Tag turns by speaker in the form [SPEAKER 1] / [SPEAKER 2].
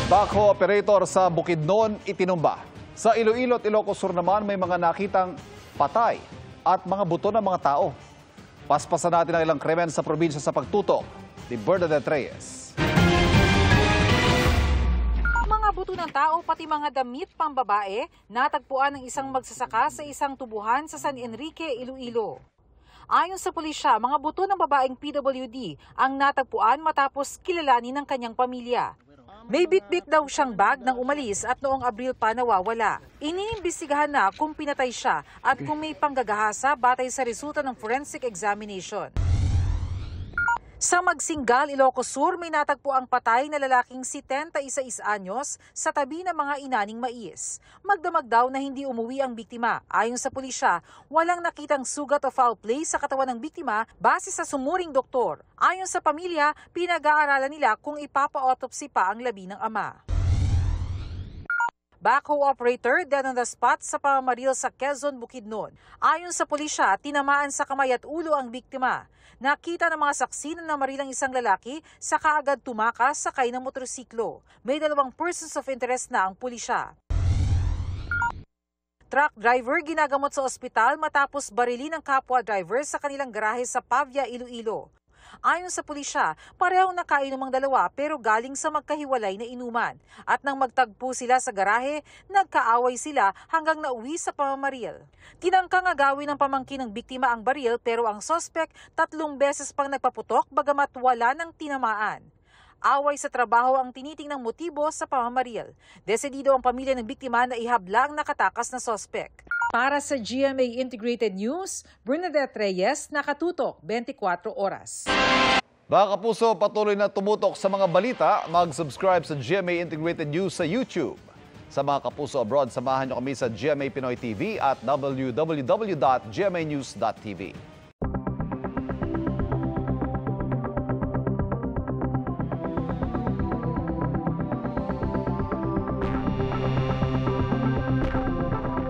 [SPEAKER 1] Backhoe operator sa Bukidnon itinumba. Sa Iloilo at Ilocos Sur naman may mga nakitang patay at mga buto ng mga tao. Paspasan natin ang ilang krimen sa probinsya sa pagtutok ni Bernadette Reyes.
[SPEAKER 2] Mga buto ng tao pati mga damit pambabae natagpuan ng isang magsasaka sa isang tubuhan sa San Enrique, Iloilo. Ayon sa pulisya, mga buto ng babaeng PWD ang natagpuan matapos kilalanin ng kanyang pamilya. May bitbit daw siyang bag nang umalis at noong Abril pa nawawala. Iniimbestigahan na kung pinatay siya at kung may panggagahasa batay sa resulta ng forensic examination. Sa Magsingal, Ilocos Sur, may natagpo ang patay na lalaking 76 anyos sa tabi ng mga inaning mais. Magdamag daw na hindi umuwi ang biktima. Ayon sa pulisya, walang nakitang sugat o foul play sa katawan ng biktima base sa sumuring doktor. Ayon sa pamilya, pinag-aaralan nila kung ipapa-autopsy pa ang labi ng ama. Backhoe operator dead on the spot sa pamamaril sa Quezon, Bukidnon. Ayon sa pulisya, tinamaan sa kamay at ulo ang biktima. Nakita ng mga saksi na namaril ang isang lalaki sa kaagad tumakas sakay ng motorsiklo. May 2 persons of interest na ang pulisya. Truck driver ginagamot sa ospital matapos barilin ng kapwa driver sa kanilang garahe sa Pavia, Iloilo. Ayon sa pulisya, parehong nakainom ang dalawa pero galing sa magkahiwalay na inuman. At nang magtagpo sila sa garahe, nagkaaway sila hanggang nauwi sa pamamaril. Tinangkang agawin ng pamangkin ng biktima ang baril pero ang sospek 3 beses pang nagpaputok bagamat wala ng tinamaan. Away sa trabaho ang tinitingnang motibo sa pamamaril. Desidido ang pamilya ng biktima na ihabla ang nakatakas na sospek. Para sa GMA Integrated News, Bernadette Reyes, nakatutok 24 oras.
[SPEAKER 1] Mga kapuso, patuloy na tumutok sa mga balita. Mag-subscribe sa GMA Integrated News sa YouTube. Sa mga kapuso abroad, samahan niyo kami sa GMA Pinoy TV at www.gmanews.tv.